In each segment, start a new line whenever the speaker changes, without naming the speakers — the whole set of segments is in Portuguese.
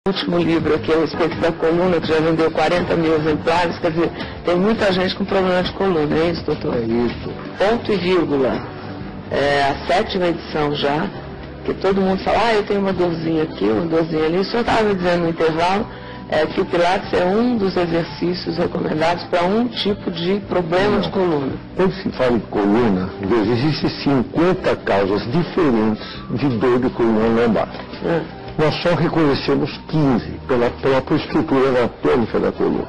último livro aqui a respeito da coluna, que já vendeu 40 mil exemplares, quer dizer, tem muita gente com problema de coluna, é isso, doutor?
É isso.
Ponto e vírgula. É a 7ª edição já, que todo mundo fala, eu tenho uma dorzinha aqui, uma dorzinha ali. O senhor estava me dizendo no intervalo que o Pilates é um dos exercícios recomendados para um tipo de problema de coluna.
Quando se fala em coluna, existem 50 causas diferentes de dor de coluna lombar. Nós só reconhecemos 15 pela própria estrutura anatômica da coluna.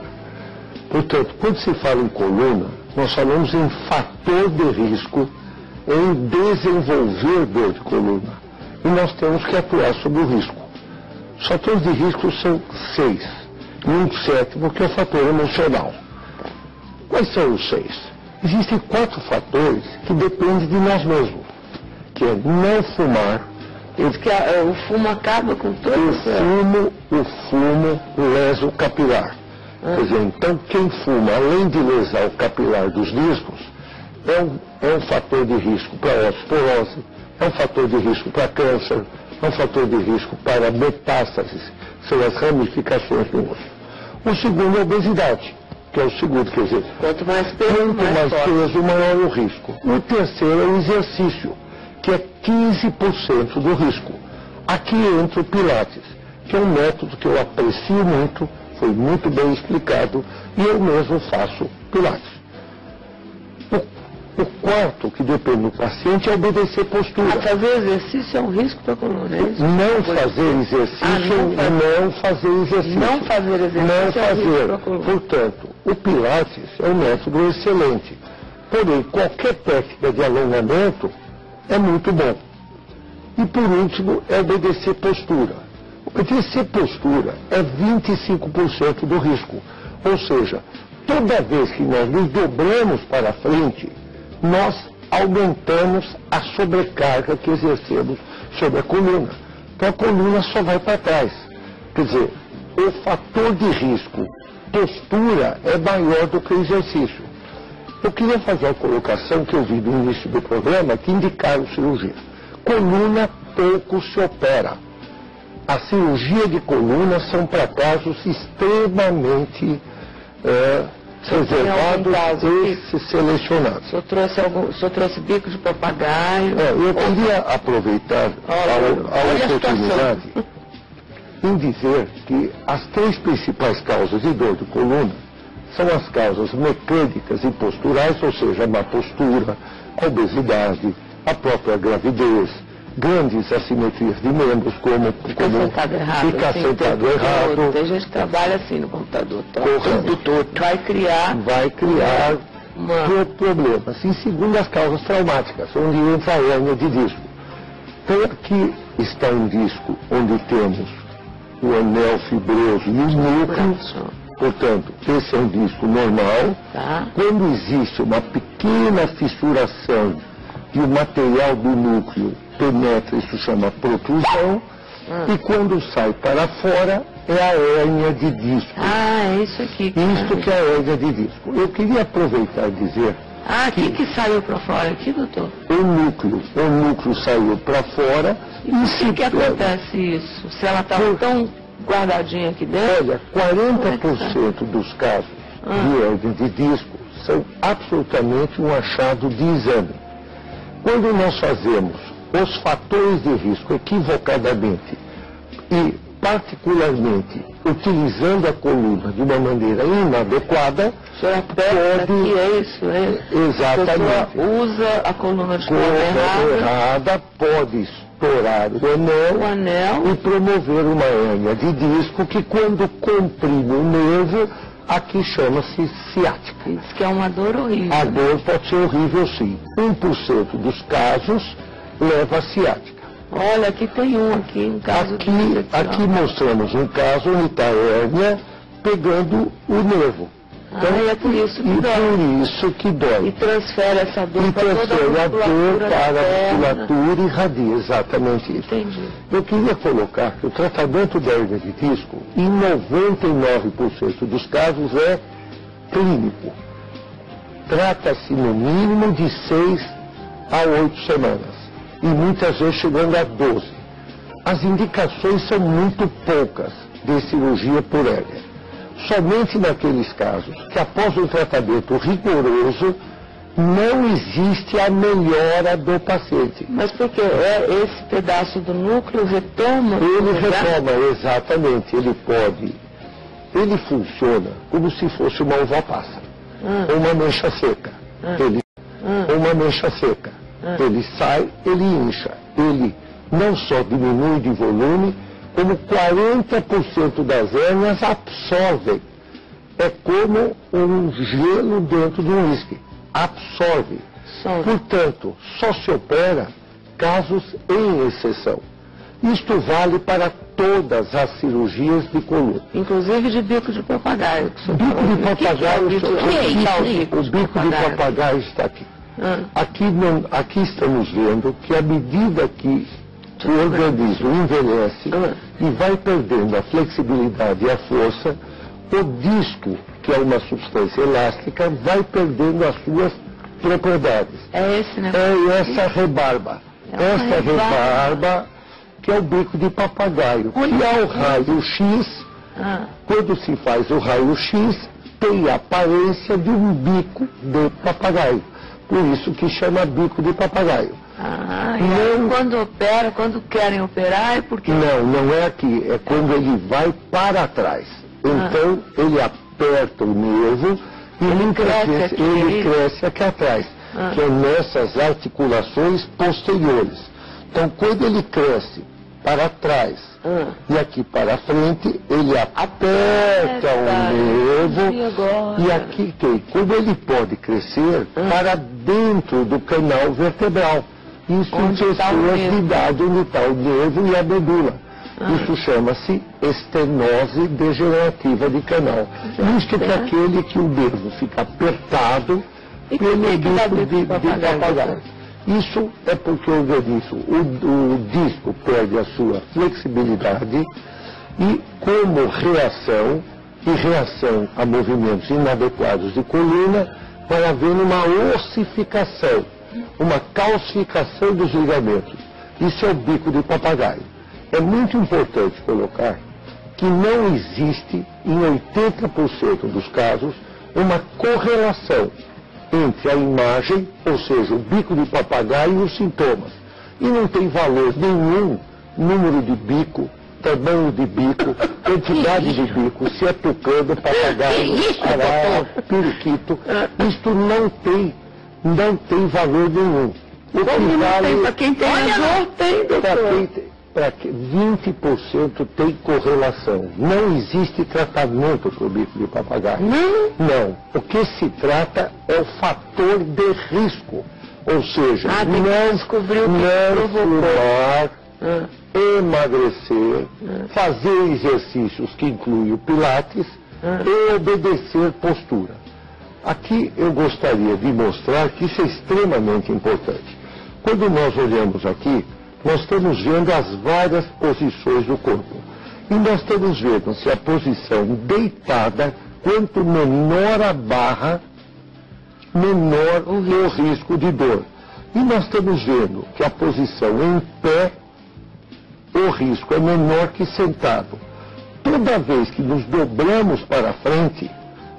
Portanto, quando se fala em coluna, nós falamos em fator de risco em desenvolver dor de coluna. E nós temos que atuar sobre o risco. Os fatores de risco são 6. E um 7º que é o fator emocional. Quais são os 6? Existem 4 fatores que dependem de nós mesmos. Que é não fumar.
Que o fumo acaba com todo
O fumo lesa o capilar. Quer dizer, então quem fuma, além de lesar o capilar dos discos, é um fator de risco para osteoporose, é um fator de risco para câncer, é um fator de risco para metástases, são as ramificações do osso. O segundo é a obesidade, que é o segundo, quer dizer,
quanto mais peso,
maior o risco. O terceiro é o exercício, que é 15% do risco. Aqui entra o Pilates, que é um método que eu aprecio muito, foi muito bem explicado, e eu mesmo faço Pilates. O quarto, que depende do paciente, é obedecer postura.
Fazer exercício é um risco para a coluna, é isso?
Não fazer exercício. Não fazer exercício.
É um risco para a coluna.
Portanto, o Pilates é um método excelente. Porém, qualquer técnica de alongamento é muito bom. E por último, é obedecer postura. Obedecer postura é 25% do risco. Ou seja, toda vez que nós nos dobramos para frente, nós aumentamos a sobrecarga que exercemos sobre a coluna. Então a coluna só vai para trás. Quer dizer, o fator de risco, postura, é maior do que o exercício. Eu queria fazer uma colocação que eu vi no início do programa que indicaram cirurgia. Coluna pouco se opera. A cirurgia de coluna são para casos extremamente reservados e selecionados.
O senhor trouxe bico de papagaio.
Eu queria aproveitar a oportunidade em dizer que as 3 principais causas de dor de coluna são as causas mecânicas e posturais, ou seja, a má postura, a obesidade, a própria gravidez, grandes assimetrias de membros, como
ficar sentado errado. Tem gente que trabalha assim no computador. Vai criar
problemas. E segundo, as causas traumáticas, onde entra a hérnia de disco. Então aqui está um disco onde temos o anel fibroso e o núcleo. Portanto, esse é um disco normal. Quando existe uma pequena fissuração e o material do núcleo penetra, isso chama protrusão, e quando sai para fora é a hérnia de disco.
É isso aqui.
Isto que é a hérnia de disco. Eu queria aproveitar e dizer...
Aqui que saiu para fora, aqui, doutor?
O núcleo saiu para fora.
E por que acontece isso? Se ela estava tão guardadinha aqui dentro?
Olha, 40% dos casos de hérnia de disco são absolutamente um achado de exame. Quando nós fazemos os fatores de risco equivocadamente e particularmente utilizando a coluna de uma maneira inadequada, exatamente,
a pessoa usa a coluna de forma
errada, pode estourar o anel e promover uma hérnia de disco que, quando comprime o nervo, aqui chama-se ciática.
Diz que é uma dor horrível.
A dor pode ser horrível, sim. 1% dos casos leva a ciática.
Olha, aqui tem um caso
aqui mostramos um caso onde está a hérnia pegando o nervo.
Então, é por isso que dói. E transfere essa dor para toda a
musculatura e irradia, exatamente isso.
Entendi.
Eu queria colocar que o tratamento da hérnia de disco, em 99% dos casos, é clínico. Trata-se no mínimo de 6 a 8 semanas. E muitas vezes chegando a 12. As indicações são muito poucas. de cirurgia por hérnia. Somente naqueles casos que após um tratamento rigoroso não existe a melhora do paciente.
Mas porque esse pedaço do núcleo retoma?
Ele retoma, exatamente. Ele funciona como se fosse uma uva passa, ou uma mancha seca. Ou uma mancha seca. Ele sai, ele incha. Ele não só diminui de volume, como 40% das hérnias absorvem. É como um gelo dentro de um uísque. Absorve. Portanto, só se opera casos em exceção. Isto vale para todas as cirurgias de coluna.
Inclusive de bico de papagaio.
Bico de papagaio, o bico de papagaio está aqui. Aqui estamos vendo que à medida que o organismo envelhece e vai perdendo a flexibilidade e a força, o disco, que é uma substância elástica, vai perdendo as suas propriedades.
É esse, né?
É essa rebarba. Essa rebarba que é o bico de papagaio, que é o raio-x. Quando se faz o raio-x, tem a aparência de um bico de papagaio. Por isso que chama bico de papagaio.
Quando opera, quando querem operar, é porque...
Não é aqui, é quando ele vai para trás. Então, ele aperta o nervo e ele cresce aqui atrás, que é nessas articulações posteriores. Então, quando ele cresce para trás e aqui para frente, ele aperta o nervo e aqui tem. Quando ele pode crescer para dentro do canal vertebral. Isso em pessoas de idade onde está o nervo e a medula. Isso chama-se estenose degenerativa de canal. Isto para aquele que o nervo fica apertado pelo bico de papagaio. Isso é porque o organismo, o disco perde a sua flexibilidade e como reação a movimentos inadequados de coluna, vai havendo uma ossificação, uma calcificação dos ligamentos. Isso é o bico de papagaio. É muito importante colocar que não existe, em 80% dos casos, uma correlação entre a imagem, ou seja, o bico de papagaio e os sintomas. E não tem valor nenhum número de bico, tamanho de bico, quantidade de bico, se é tucano, papagaio, arara, periquito. Isto não tem valor nenhum. O que vale
para quem tem dor, tem, doutor.
Para que 20% tem correlação. Não existe tratamento para o bico de papagaio. Não. O que se trata é o fator de risco. Ou seja, não fumar, emagrecer, fazer exercícios que incluem o pilates e obedecer postura. Aqui eu gostaria de mostrar que isso é extremamente importante. Quando nós olhamos aqui, nós estamos vendo as várias posições do corpo. E nós estamos vendo se a posição deitada, quanto menor a barra, menor o risco de dor. E nós estamos vendo que a posição em pé, o risco é menor que sentado. Toda vez que nos dobramos para frente,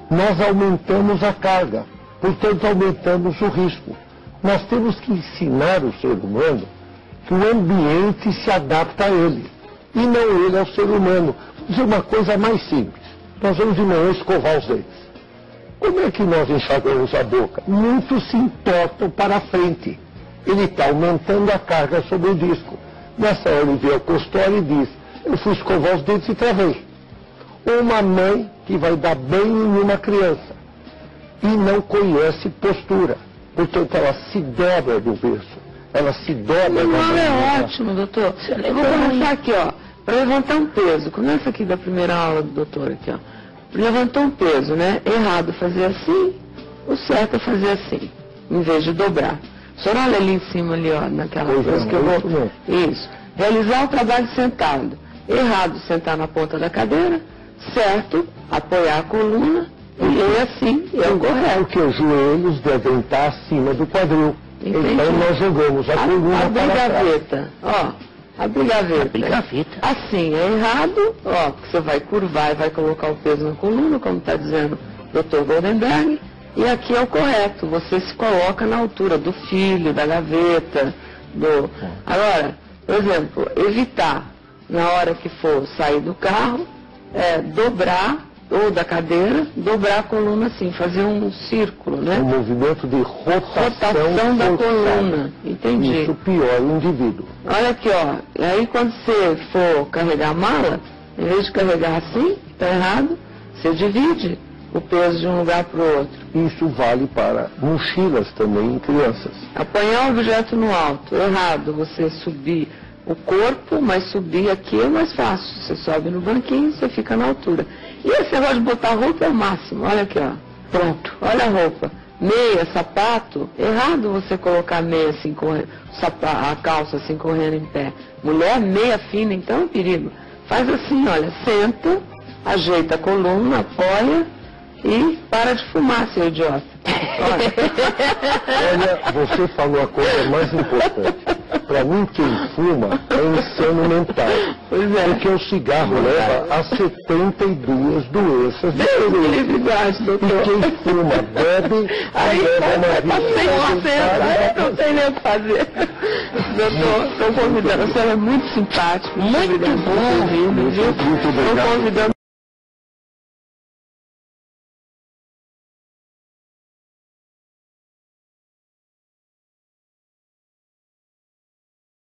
nós aumentamos a carga, portanto aumentamos o risco. Nós temos que ensinar o ser humano que o ambiente se adapta a ele, e não ele ao ser humano. Vou dizer uma coisa mais simples. Nós vamos de manhã escovar os dentes. Como é que nós enxaguamos a boca? Muitos se entortam para frente. Ele está aumentando a carga sobre o disco. Nessa hora ele vê o consultório e diz, eu fui escovar os dentes e travei. Ou uma mãe que vai dar banho em uma criança e não conhece postura. Portanto, ela se dobra do berço. Ela se dobra.
Não, é ótimo, doutor. Eu vou começar aqui, ó, para levantar um peso. Começa aqui da primeira aula do doutor, aqui, ó. Levantou um peso, né? Errado fazer assim, o certo é fazer assim, em vez de dobrar. O senhor olha ali em cima, ali, ó, naquela coisa que eu vou... Isso. Realizar o trabalho sentado. Errado sentar na ponta da cadeira, certo, apoiar a coluna, e assim, é o correto.
Porque os joelhos devem estar acima do quadril.
Entendi.
Então nós jogamos a coluna para trás.
Gaveta, ó, Abrir gaveta.
Abrir gaveta.
Assim, é errado, ó, você vai curvar e vai colocar o peso na coluna, como está dizendo o Dr. Goldenberg, e aqui é o correto, você se coloca na altura do filho, da gaveta, do... Agora, por exemplo, evitar, na hora que for sair do carro, dobrar, ou da cadeira, dobrar a coluna assim, fazer um círculo, né?
Um movimento de rotação
da
forçada.
Coluna, entendi.
Isso piora o indivíduo.
Olha aqui, ó, e aí quando você for carregar a mala, em vez de carregar assim, tá errado, você divide o peso de um lugar para o outro.
Isso vale para mochilas também em crianças.
Apanhar o objeto no alto, errado, você subir o corpo, mas subir aqui é mais fácil. Você sobe no banquinho, você fica na altura. E esse negócio de botar roupa é o máximo. Olha aqui, ó. Pronto, olha a roupa. Meia, sapato, errado você colocar meia assim, a calça assim correndo em pé. Mulher, meia fina, então é um perigo. Faz assim, olha, senta, ajeita a coluna, apoia e para de fumar, seu idiota.
Olha, você falou a coisa mais importante. Para mim, quem fuma é insano mental.
Pois é.
Porque o cigarro leva a 72 doenças
diferentes.
E quem fuma, bebe,
aí
leva uma vida
não tem nem o que fazer. Doutor, estou convidando, a senhora é muito simpático.
Muito bom.
Muito obrigado.
Estou convidando